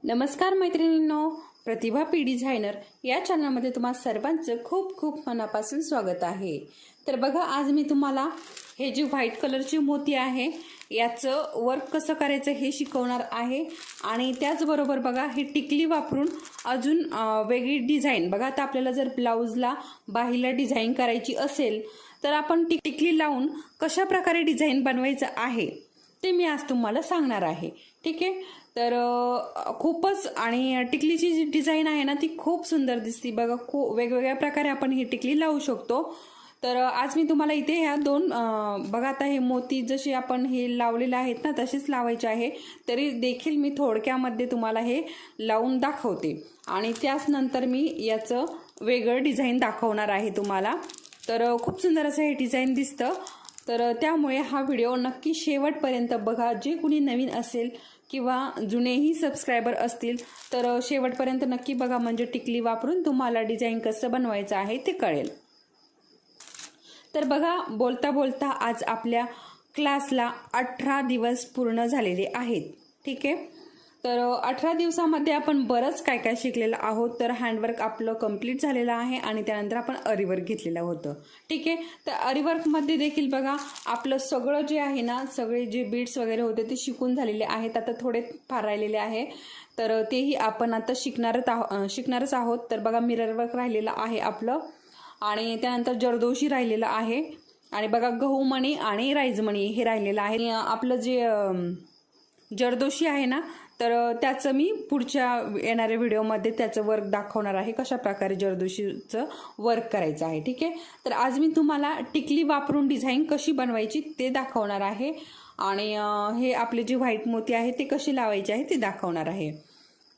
नमस्कार मैत्रिणींनो, प्रतिभा P designer या चॅनलमध्ये तुम्हा सर्वांचं खूप खूप मनापासून स्वागत आहे। तर बघा, आज मी तुम्हाला हे जे व्हाईट कलरची मोती आहे याचं वर्क कसं करायचं हे शिकवणार आहे। आणि त्याचबरोबर बघा, ही टिकली वापरून अजून वेगळी डिझाईन बघा। आता आपल्याला जर ब्लाउजला बाहीला डिझाईन करायची असेल तर आपण टिकली लावून कशा प्रकारे डिझाईन बनवायचं आहे ते मी आज तुम्हाला सांगणार आहे। ठीक आहे, तर खूपच आणि टिकलीची जी डिझाईन आहे ना ती खूप सुंदर दिसते बघा। खूप वेगवेगळ्या प्रकारे आपण ही टिकली लावू शकतो। तर आज मी तुम्हाला इथे ह्या दोन बघा, आता हे मोती जसे आपण हे लावलेले आहेत ना तसेच लावायचे आहे, तरी देखील मी थोडक्यामध्ये तुम्हाला हे लावून दाखवते आणि त्याच नंतर मी याचं वेगळं डिझाईन दाखवणार आहे तुम्हाला। तर खूप सुंदर असं हे डिझाईन दिसतं। तर त्यामुळे हा व्हिडिओ नक्की शेवटपर्यंत बघा। जे कुणी नवीन असेल किंवा जुनेही सबस्क्रायबर असतील तर शेवटपर्यंत नक्की बघा, म्हणजे टिकली वापरून तुम्हाला डिझाईन कसं बनवायचं आहे ते कळेल। तर बघा, बोलता बोलता आज आपल्या क्लासला 18 दिवस पूर्ण झालेले आहेत। ठीक आहे, तर 18 दिवसामध्ये आपण बरंच काय काय शिकलेलं आहोत। तर हँडवर्क आपलं कंप्लीट झालेलं आहे आणि त्यानंतर आपण अरीवर्क घेतलेलं होतं। ठीक आहे, तर अरीवर्कमध्ये देखील बघा, आपलं सगळं जे आहे ना, सगळे जे बीड्स वगैरे होते ते शिकून झालेले आहेत। आता थोडे फार राहिलेले आहे, तर तेही आपण आता शिकणारच आहोत। तर बघा, मिरर वर्क राहिलेलं आहे आपलं आणि त्यानंतर जरदोशी राहिलेलं आहे आणि बघा गहूमणी आणि राईजमणी हे राहिलेलं आहे। आपलं जे जरदोशी आहे ना, तर त्याचं मी पुढच्या येणाऱ्या व्हिडिओमध्ये त्याचं वर्क दाखवणार आहे, कशा प्रकारे जरदोशीचं वर्क करायचं आहे। ठीक आहे, तर आज मी तुम्हाला टिकली वापरून डिझाईन कशी बनवायची ते दाखवणार आहे आणि हे आपले जे व्हाईट मोती आहे ते कसे लावायचे आहे ते दाखवणार आहे।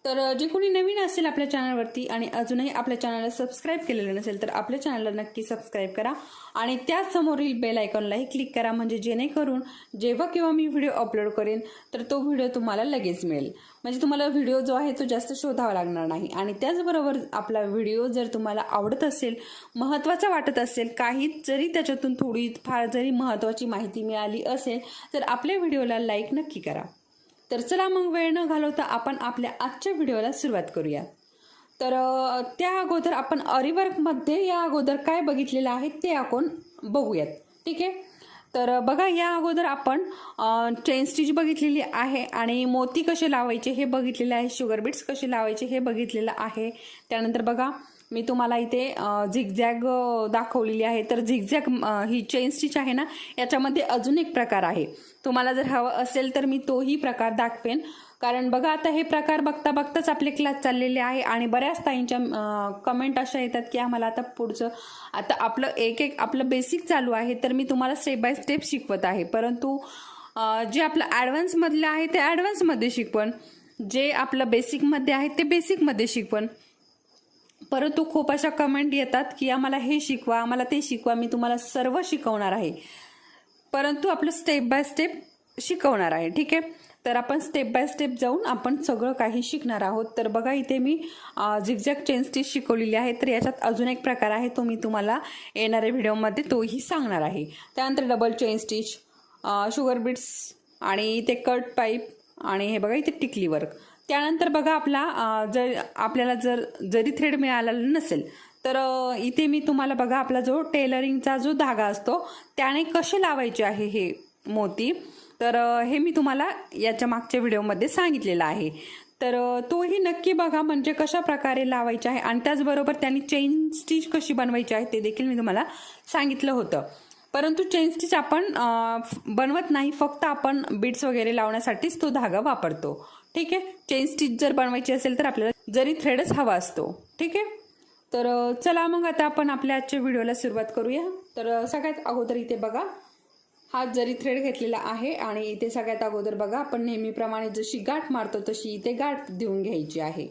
तर जे कोणी नवीन असेल आपल्या चॅनलवरती आणि अजूनही आपल्या चॅनलला सबस्क्राईब केलेलं नसेल तर आपल्या चॅनलला नक्की सबस्क्राईब करा आणि त्याच समोरील बेल आयकॉनलाही क्लिक करा, म्हणजे जेणेकरून जेव्हा केव्हा मी व्हिडिओ अपलोड करेन तर तो व्हिडिओ तुम्हाला लगेच मिळेल। म्हणजे तुम्हाला व्हिडिओ जो आहे तो जास्त शोधावा लागणार नाही। आणि त्याचबरोबर आपला व्हिडिओ जर तुम्हाला आवडत असेल, महत्त्वाचा वाटत असेल, काही जरी त्याच्यातून थोडी फार जरी महत्त्वाची माहिती मिळाली असेल तर आपल्या व्हिडिओला लाईक नक्की करा। तर चला मग वेळ न घालवता आपण आपल्या आजच्या व्हिडिओला सुरुवात करूया। तर त्या अगोदर आपण अरीवर्कमध्ये या अगोदर काय बीटलेलं आहे ते आपण बघूयात। ठीक आहे, तर बघा, या अगोदर आपण चेन स्टिच बघितलेली आहे आणि मोती कसे लावायचे हे बघितलेले आहे, शुगर बीट्स कसे लावायचे हे बघितलेलं आहे। त्यानंतर बघा, मी तुम्हाला इथे झिगझॅग दाखवलेली आहे। तर झिगझॅग ही चेन स्टिच आहे ना, याच्यामध्ये अजून एक प्रकार आहे। तुम्हाला जर हवं असेल तर मी तोही प्रकार दाखवेन, कारण बघा आता हे प्रकार बघता बघताच आपले क्लास चाललेले आहे आणि बऱ्याच ताईंच्या कमेंट अशा येतात की आम्हाला आता पुढचं, आता आपलं एक आपलं बेसिक चालू आहे तर मी तुम्हाला स्टेप बाय स्टेप शिकवत आहे, परंतु जे आपलं ॲडव्हान्समधलं आहे ते ॲडव्हान्समध्ये शिकवण, जे आपलं बेसिकमध्ये आहे ते बेसिकमध्ये शिकवण। परंतु खूप अशा कमेंट येतात की आम्हाला हे शिकवा, आम्हाला ते शिकवा। मी तुम्हाला सर्व शिकवणार आहे, परंतु आपलं स्टेप बाय स्टेप शिकवणार आहे। ठीक आहे, तर आपण स्टेप बाय स्टेप जाऊन आपण सगळं काही शिकणार आहोत। तर बघा, इथे मी झिगझॅग चेन स्टिच शिकवलेली आहे। तर याच्यात अजून एक प्रकार आहे, तो मी तुम्हाला येणाऱ्या व्हिडिओमध्ये तोही सांगणार आहे। त्यानंतर double chain stitch, sugar beads आणि इथे कट पाईप आणि हे बघा इथे टिकली वर्क। त्यानंतर बघा, आपल्याला जरी थ्रेड मिळाला नसेल तर इथे मी तुम्हाला बघा, आपला जो टेलरिंगचा जो धागा असतो त्याने कसे लावायचे आहे हे मोती, तर हे मी तुम्हाला याच्या मागच्या व्हिडिओमध्ये सांगितलेलं आहे। तर तोही नक्की बघा, म्हणजे कशा प्रकारे लावायचे आहे आणि त्याचबरोबर त्यांनी चेन स्टिच कशी बनवायची आहे ते देखील मी तुम्हाला सांगितलं होतं। परंतु चेन स्टिच आपण बनवत नाही, फक्त आपण बीड्स वगैरे लावण्यासाठीच तो धागा वापरतो। ठीक आहे, चेन स्टिच जर बनवायची असेल तर आपल्याला जरी थ्रेडच हवा असतो। ठीक आहे, तर चला मग आता आपण आपल्या आजच्या व्हिडिओला सुरुवात करूया। तर सगळ्यात अगोदर इथे बघा, हा जरी थ्रेड घेतलेला आहे आणि इथे सगळ्यात अगोदर बघा, आपण नेहमीप्रमाणे जशी गाठ मारतो तशी इथे गाठ देऊन घ्यायची आहे।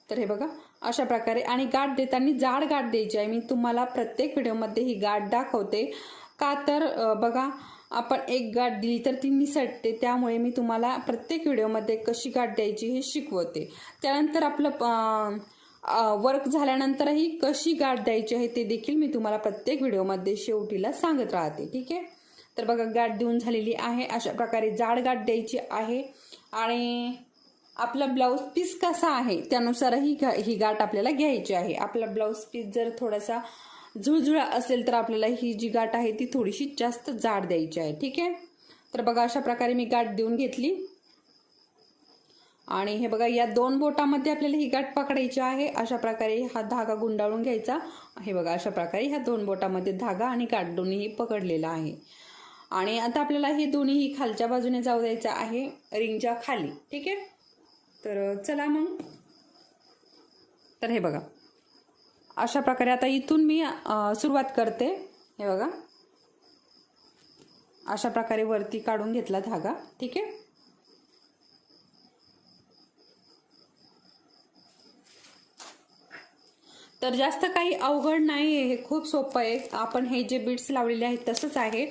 तर हे बघा अशा प्रकारे, आणि गाठ देताना जाड गाठ द्यायची आहे। मी तुम्हाला प्रत्येक व्हिडिओमध्ये ही गाठ दाखवते, का तर बघा, आपण एक गाठ दिली तर ती निसटते, त्यामुळे मी तुम्हाला प्रत्येक व्हिडिओमध्ये कशी गाठ द्यायची हे शिकवते। त्यानंतर आपलं वर्क झाल्यानंतरही कशी गाठ द्यायची आहे ते देखील मी तुम्हाला प्रत्येक व्हिडिओमध्ये शेवटीला सांगत राहते। ठीक आहे, तर बघा गाठ देऊन झालेली आहे. अशा प्रकारे जाड गाठ द्यायची आहे आणि आपला ब्लाऊज पीस कसा आहे त्यानुसारही ही गाठ आपल्याला घ्यायची आहे. आपला ब्लाऊज पीस जर थोडासा झुळझुळा असेल तर आपल्याला ही जी गाठ आहे ती थोडीशी जास्त जाड द्यायची आहे. ठीक आहे. तर बघा अशा प्रकारे मी गाठ देऊन घेतली आणि हे बघा या 2 बोटामध्ये आपल्याला ही गाठ पकडायची आहे. अशा प्रकारे हा धागा गुंडाळून घ्यायचा. हे बघा अशा प्रकारे ह्या 2 बोटामध्ये धागा आणि गाठ दोन्हीही पकडलेला आहे. आणि आता आपल्याला हे दोन्हीही खालच्या बाजूने जाऊ द्यायचं आहे रिंगच्या खाली. ठीक आहे. तर चला मग. तर हे बघा अशा प्रकारे आता इथून मी सुरुवात करते. हे बघा अशा प्रकारे वरती काढून घेतला धागा. ठीक आहे. तर जास्त काही अवघड नाही आहे, हे खूप सोपं आहे. आपण हे जे बीड्स लावलेले आहेत तसंच आहे.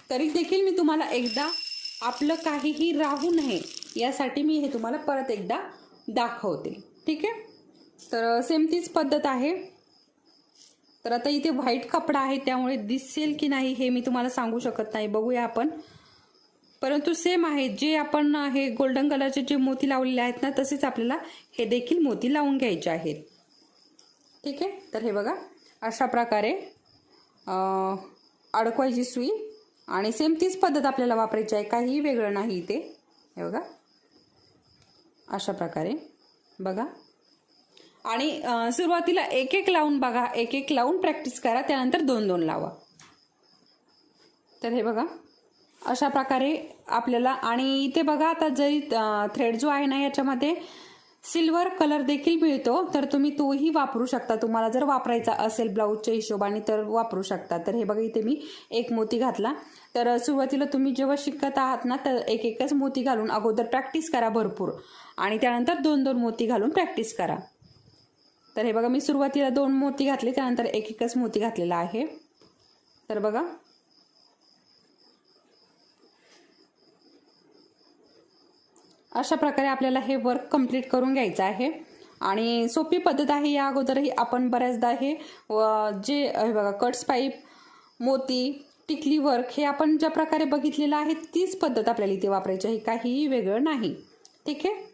तरी देखील मी तुम्हाला एकदा आपलं काहीही राहू नये यासाठी मी हे तुम्हाला परत एकदा दाखवते. ठीक आहे. तर सेम तीच पद्धत आहे. तर आता इथे व्हाईट कपडा आहे त्यामुळे दिसेल की नाही हे मी तुम्हाला सांगू शकत नाही. बघूया आपण. परंतु सेम आहे, जे आपण हे गोल्डन कलरचे जे मोती लावलेले आहेत ना तसेच आपल्याला हे देखील मोती लावून घ्यायचे आहेत. ठीक आहे. तर हे बघा अशा प्रकारे अडकवायची सुई आणि सेम तीच पद्धत आपल्याला वापरायची आहे, काहीही वेगळं नाही इथे. हे बघा अशा प्रकारे बघा. आणि सुरुवातीला एक एक लावून बघा, एक एक लावून प्रॅक्टिस करा, त्यानंतर 2-2 लावा. तर हे बघा अशा प्रकारे आपल्याला. आणि इथे बघा आता जरी थ्रेड जो आहे ना याच्यामध्ये सिल्वर कलर देखील मिळतो, तर तुम्ही तोही वापरू शकता. तुम्हाला जर वापरायचा असेल ब्लाऊजच्या हिशोबाने तर वापरू शकता. तर हे बघा इथे मी एक मोती घातला. तर सुरुवातीला तुम्ही जेव्हा शिकत आहात ना तर एक एकच मोती घालून अगोदर प्रॅक्टिस करा भरपूर आणि त्यानंतर 2-2 मोती घालून प्रॅक्टिस करा. तर हे बघा मी सुरुवातीला 2 मोती घातले, त्यानंतर एक एकच मोती घातलेला आहे. तर बघा अशा प्रकारे आपल्याला हे वर्क कंप्लीट करून घ्यायचं आहे. आणि सोपी पद्धत आहे. या अगोदरही आपण बऱ्याचदा हे जे हे बघा कट्स पाईप, मोती, टिकली वर्क हे आपण ज्या प्रकारे बघितलेलं आहे तीच पद्धत आपल्याला इथे वापरायची आहे, काहीही वेगळं नाही. ठीक आहे.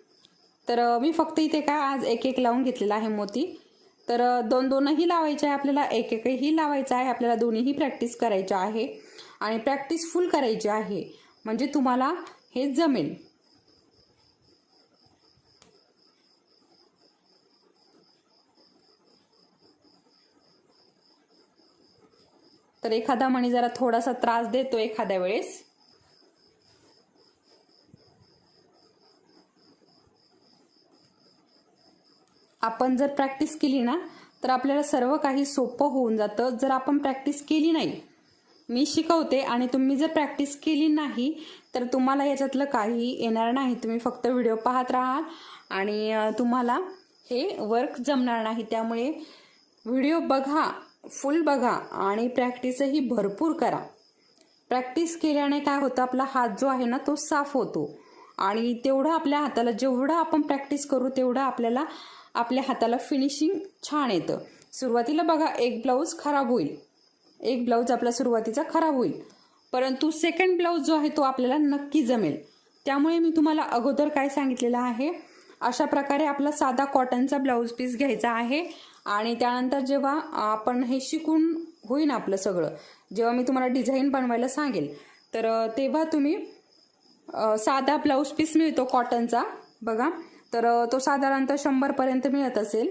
तर मी फक्त इथे काय आज एक एक लावून घेतलेला आहे मोती. तर 2-2ही लावायचे आहे आपल्याला, एक एकही लावायचं आहे आपल्याला. दोन्हीही प्रॅक्टिस करायची आहे आणि प्रॅक्टिस फुल करायची आहे म्हणजे तुम्हाला हे जमेल. तर एखादा मणी जरा थोडासा त्रास देतो एखाद्या वेळेस. आपण जर प्रॅक्टिस केली ना तर आपल्याला सर्व काही सोपं होऊन जातं. जर आपण प्रॅक्टिस केली नाही, मी शिकवते आणि तुम्ही जर प्रॅक्टिस केली नाही तर तुम्हाला याच्यातलं काही येणार नाही. तुम्ही फक्त व्हिडिओ पाहत राहा आणि तुम्हाला हे वर्क जमणार नाही. त्यामुळे व्हिडिओ बघा, फुल बघा आणि प्रॅक्टिसही भरपूर करा. प्रॅक्टिस केल्याने काय होतं, आपला हात जो आहे ना तो साफ होतो आणि तेवढं आपल्या हाताला, जेवढं आपण प्रॅक्टिस करू तेवढं आपल्याला आपल्या हाताला फिनिशिंग छान येतं. सुरुवातीला बघा एक ब्लाऊज खराब होईल, एक ब्लाऊज आपला सुरुवातीचा खराब होईल, परंतु सेकंड ब्लाऊज जो आहे तो आपल्याला नक्की जमेल. त्यामुळे मी तुम्हाला अगोदर काय सांगितलेलं आहे, अशा प्रकारे आपला साधा कॉटनचा ब्लाऊज पीस घ्यायचा आहे आणि त्यानंतर जेव्हा आपण हे शिकून होईन आपलं सगळं, जेव्हा मी तुम्हाला डिझाईन बनवायला सांगेल तर तेव्हा तुम्ही साधा ब्लाऊज पीस मिळतो कॉटनचा बघा. तर तो साधारणतः 100 पर्यंत मिळत असेल,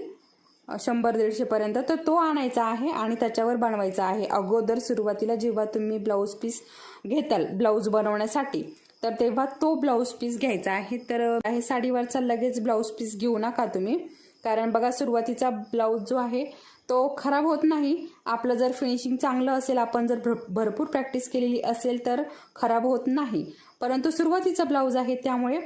100-150 पर्यंत. तर तो आणायचा आहे आणि त्याच्यावर बनवायचा आहे. अगोदर सुरुवातीला जेव्हा तुम्ही ब्लाऊज पीस घेताल ब्लाऊज बनवण्यासाठी तर तेव्हा तो ब्लाऊज पीस घ्यायचा आहे. तर हे साडीवरचा लगेच ब्लाऊज पीस घेऊ नका तुम्ही, कारण बघा सुरुवातीचा ब्लाऊज जो आहे तो खराब होत नाही. आपलं जर फिनिशिंग चांगलं असेल, आपण जर भरपूर प्रॅक्टिस केलेली असेल तर खराब होत नाही. परंतु सुरुवातीचा ब्लाऊज आहे त्यामुळे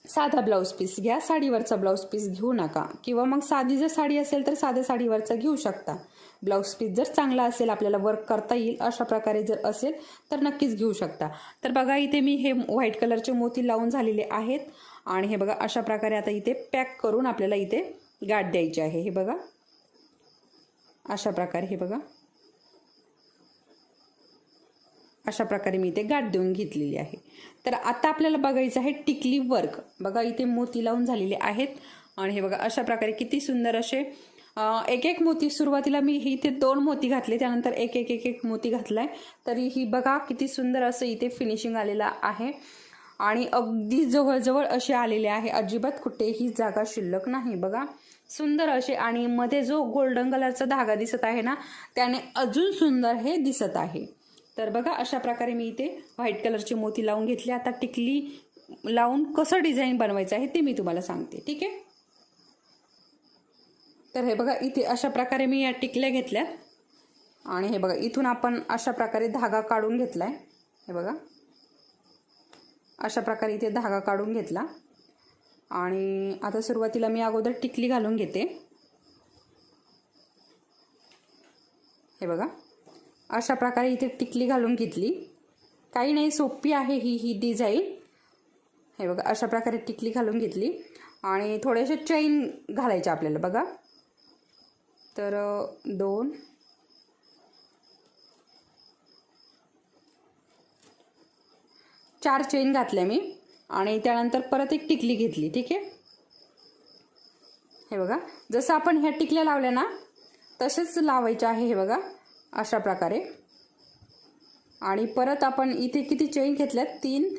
साधा ब्लाऊज पीस घ्या, साडीवरचा ब्लाऊज पीस घेऊ नका. किंवा मग साधी जर साडी असेल तर साध्या साडीवरचा घेऊ शकता. ब्लाऊज पीस जर चांगला असेल, आपल्याला वर्क करता येईल अशा प्रकारे जर असेल तर नक्कीच घेऊ शकता. तर बघा इथे मी हे व्हाईट कलरचे मोती लावून झालेले आहेत आणि हे बघा अशा प्रकारे आता इथे पॅक करून आपल्याला इथे गाठ द्यायची आहे. हे बघा अशा प्रकारे, हे बघा अशा प्रकारे मी इथे गाठ देऊन घेतलेली आहे। तर आता आपल्याला बघायचं आहे टिकली वर्क। बघा इथे मोती लावून झालेले आहेत आणि हे बघा अशा प्रकारे किती सुंदर असे एक एक मोती, सुरुवातीला मी इथे 2 मोती घातले, त्यानंतर एक एक एक एक मोती घातलाय, तरी ही बघा किती सुंदर असं इथे फिनिशिंग आलेला आहे आणि अगदी जवळजवळ असे आलेले आहे, अजिबात कुठेही जागा शिल्लक नाही। बघा सुंदर असे, आणि मध्ये जो गोल्डन कलरचा धागा दिसत आहे ना, त्याने अजून सुंदर हे दिसत आहे। तर बघा अशा प्रकारे मी इथे व्हाईट कलरचे मोती लावून घेतले। आता टिकली लावून कसं डिझाईन बनवायचं आहे ते मी तुम्हाला सांगते, ठीक आहे। तर हे बघा इथे अशा प्रकारे मी या टिकल्या घेतल्यात आणि हे बघा इथून आपण अशा प्रकारे धागा काढून घेतलाय। हे बघा अशा प्रकारे इथे धागा काढून घेतला आणि आता सुरुवातीला मी अगोदर टिकली घालून घेते। हे बघा अशा प्रकारे इथे टिकली घालून घेतली, काही नाही, सोपी आहे ही डिझाईन। हे बघा अशा प्रकारे टिकली घालून घेतली आणि थोडेसे चैन घालायचे आपल्याला। बघा तर 2 4 चेन घातल्या मी आणि त्यानंतर परत एक टिकली घेतली, ठीक आहे। हे बघा जसं आपण ह्या टिकल्या लावल्या ना तसेच लावायचे आहे। हे बघा अशा प्रकारे, आणि परत आपण इथे किती चेन घेतल्यात, 3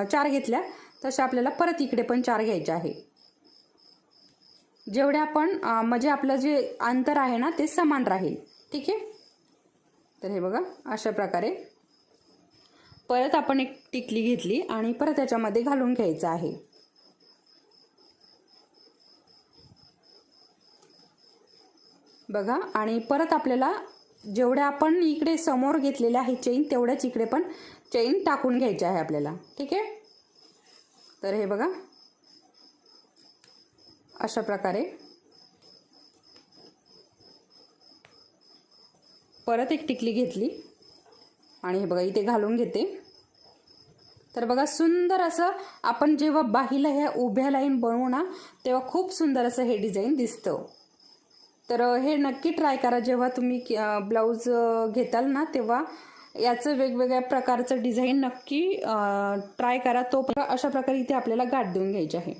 4 घेतल्या, तसे आपल्याला परत इकडे पण 4 घ्यायचे आहे। जेवढे आपण म्हणजे आपलं जे अंतर आहे ना ते समान राहील, ठीक आहे। तर हे बघा अशा प्रकारे परत आपण एक टिकली घेतली आणि परत त्याच्यामध्ये घालून घ्यायचं आहे। बघा आणि परत आपल्याला जेवढ्या आपण इकडे समोर घेतलेल्या आहे चेन, तेवढ्याच इकडे पण चेन टाकून घ्यायची आहे आपल्याला, ठीक आहे। तर हे बघा अशा प्रकारे परत एक टिकली घेतली आणि हे बघा इथे घालून घेते। तर बघा सुंदर असं आपण जेव्हा बाहीला ह्या उभ्या लाईन बनवू ना तेव्हा खूप सुंदर असं हे डिझाईन दिसतं। तर हे नक्की ट्राय करा, जेव्हा तुम्ही ब्लाऊज घेताल ना तेव्हा याचं वेगवेगळ्या प्रकारचं डिझाईन नक्की ट्राय करा। तो अशा प्रकारे इथे आपल्याला गाठ देऊन घ्यायची आहे।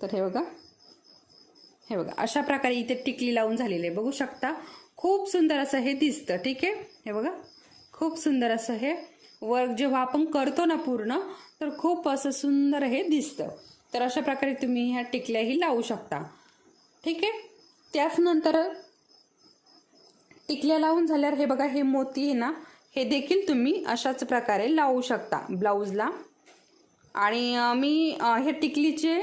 तर हे बघा अशा प्रकारे इथे टिकली लावून झालेली आहे, बघू शकता। खूप सुंदर असं हे दिसतं, ठीक आहे। हे बघा खूप सुंदर असं हे वर्क जेव्हा आपण करतो ना पूर्ण, तर खूप असं सुंदर हे दिसतं। तर अशा प्रकारे तुम्ही ह्या टिकल्याही लावू शकता, ठीक आहे। त्याच नंतर टिकल्या लावून झाल्यावर हे बघा हे मोती आहे ना, हे देखील तुम्ही अशाच प्रकारे लावू शकता ब्लाऊजला। आणि मी हे टिकलीचे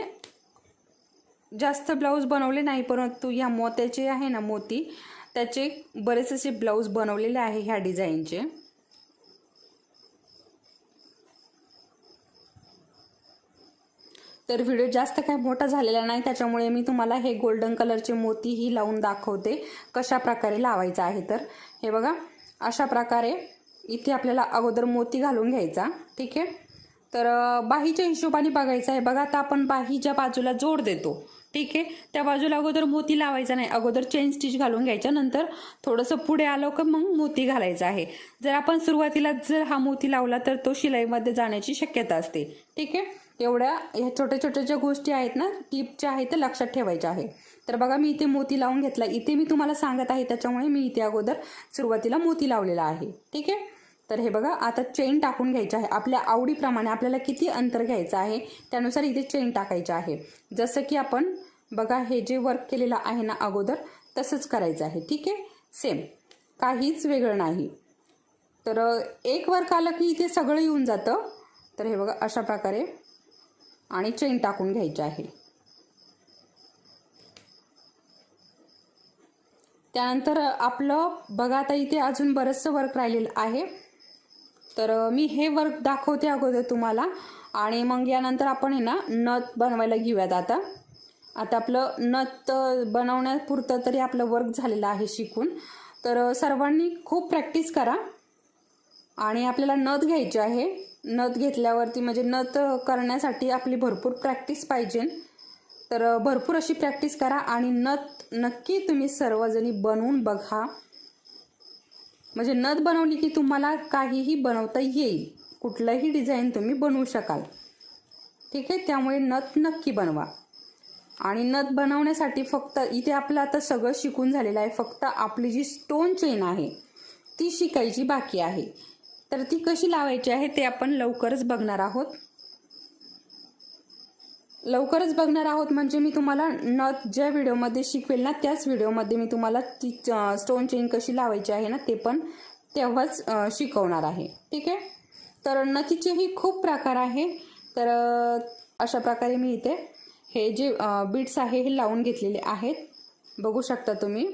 जास्त ब्लाऊज बनवले नाही, परंतु ह्या मोत्याचे आहे ना मोती, त्याचे बरेच असे ब्लाऊज बनवलेले आहे ह्या डिझाईनचे। तर व्हिडिओ जास्त काही मोठा झालेला नाही, त्याच्यामुळे मी तुम्हाला हे गोल्डन कलरचे मोती ही लावून दाखवते कशा प्रकारे लावायचं आहे। तर हे बघा अशा प्रकारे इथे आपल्याला अगोदर मोती घालून घ्यायचा, ठीक आहे। तर बाहीच्या हिशोबाने बघायचं आहे। बघा आता आपण बाहीच्या बाजूला जोड देतो, ठीक आहे, त्या बाजूला अगोदर मोती लावायचा नाही, अगोदर चेन स्टिच घालून घ्यायच्या, नंतर थोडंसं पुढे आलो का मग मोती घालायचा आहे। जर आपण सुरुवातीला जर हा मोती लावला तर तो शिलाईमध्ये जाण्याची शक्यता असते, ठीक आहे। एवढ्या ह्या छोट्या छोट्या ज्या गोष्टी आहेत ना टिपच्या आहेत त्या लक्षात ठेवायच्या आहे। तर बघा मी इथे मोती लावून घेतला, इथे मी तुम्हाला सांगत आहे त्याच्यामुळे मी इथे अगोदर सुरुवातीला मोती लावलेला आहे, ठीक आहे। तर हे बघा आता चेन टाकून घ्यायची आहे आपल्या आवडीप्रमाणे, आपल्याला किती अंतर घ्यायचं आहे त्यानुसार इथे चेन टाकायचं आहे। जसं की आपण बघा हे जे वर्क केलेलं आहे ना अगोदर तसंच करायचं आहे, ठीक आहे, सेम, काहीच वेगळं नाही। तर एक वर्क आलं की इथे सगळं येऊन जातं। तर हे बघा अशा प्रकारे आणि चेन टाकून घ्यायची आहे। त्यानंतर आपलं बघा आता इथे अजून बरंचसं वर्क राहिलेलं आहे, तर मी हे वर्क दाखवते अगोदर तुम्हाला आणि मग यानंतर आपण आहे ना नथ बनवायला घेऊयात। आता आपलं नथ बनवण्यापुरतं तरी आपलं वर्क झालेलं आहे शिकून। तर सर्वांनी खूप प्रॅक्टिस करा आणि आपल्याला नथ घ्यायची आहे। नथ घेतल्यावरती म्हणजे नथ करण्यासाठी आपली भरपूर प्रॅक्टिस पाहिजे, तर भरपूर अशी प्रॅक्टिस करा आणि नथ नक्की तुम्ही सर्वजणी बनवून बघा. म्हणजे नथ बनवली की तुम्हाला काहीही बनवता येईल, कुठलंही डिझाईन तुम्ही बनवू शकाल. ठीक आहे, त्यामुळे नथ नक्की बनवा. आणि नथ बनवण्यासाठी फक्त इथे आपलं आता सगळं शिकून झालेलं आहे. फक्त आपली जी स्टोन चेन आहे ती शिकायची बाकी आहे. तर ती कशी लावायची आहे ते आपण लवकरच बघणार आहोत. म्हणजे मी तुम्हाला नथ ज्या व्हिडिओमध्ये शिकवेल ना त्याच व्हिडिओमध्ये मी तुम्हाला ती स्टोन चेन कशी लावायची आहे ना ते पण तेव्हाच शिकवणार आहे. ठीक आहे, तर नथीचेही खूप प्रकार आहे. तर अशा प्रकारे मी इथे हे जे बीड्स आहे हे लावून घेतलेले आहेत, बघू शकता तुम्ही.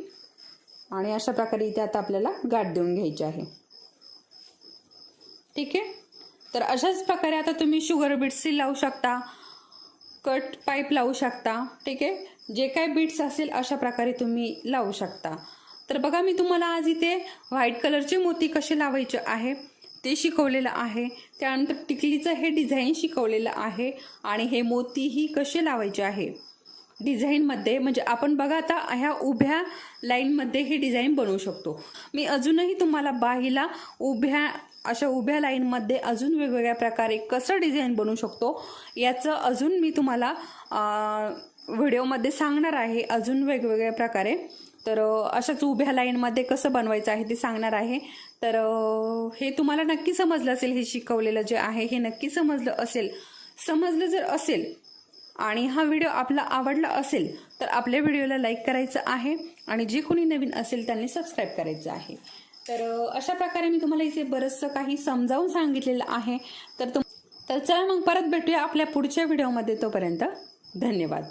आणि अशा प्रकारे इथे आता आपल्याला गाठ देऊन घ्यायची आहे. ठीक आहे, तर अशाच प्रकारे आता तुम्ही शुगर बीड्सही लावू शकता, कट पाईप लावू शकता. ठीक आहे, जे काय बीड्स असेल अशा प्रकारे तुम्ही लावू शकता. तर बघा, मी तुम्हाला आज इथे व्हाईट कलरचे मोती कसे लावायचे आहे ते शिकवलेलं आहे. त्यानंतर टिकलीचं हे डिझाईन शिकवलेलं आहे आणि हे मोतीही कसे लावायचे आहे डिझाईनमध्ये. म्हणजे आपण बघा आता ह्या उभ्या लाईनमध्ये हे डिझाईन बनवू शकतो. मी अजूनही तुम्हाला बाहीला अशा उभ्या लाईनमध्ये अजून वेगवेगळ्या प्रकारे कसं डिझाईन बनवू शकतो याचं अजून मी तुम्हाला व्हिडिओमध्ये सांगणार आहे, अजून वेगवेगळ्या प्रकारे. तर अशाच उभ्या लाईनमध्ये कसं बनवायचं आहे ते सांगणार आहे. तर हे तुम्हाला नक्की समजलं असेल, हे शिकवलेलं जे आहे हे नक्की समजलं जर असेल आणि हा व्हिडिओ आपला आवडला असेल तर आपल्या व्हिडिओला लाईक करायचं आहे आणि जे कोणी नवीन असेल त्यांनी सबस्क्राईब करायचं आहे. तर अशा प्रकारे मी तुम्हाला इथे बरंचसं काही समजावून सांगितलेलं आहे. तर चला मग परत भेटूया आपल्या पुढच्या व्हिडिओमध्ये. तोपर्यंत धन्यवाद.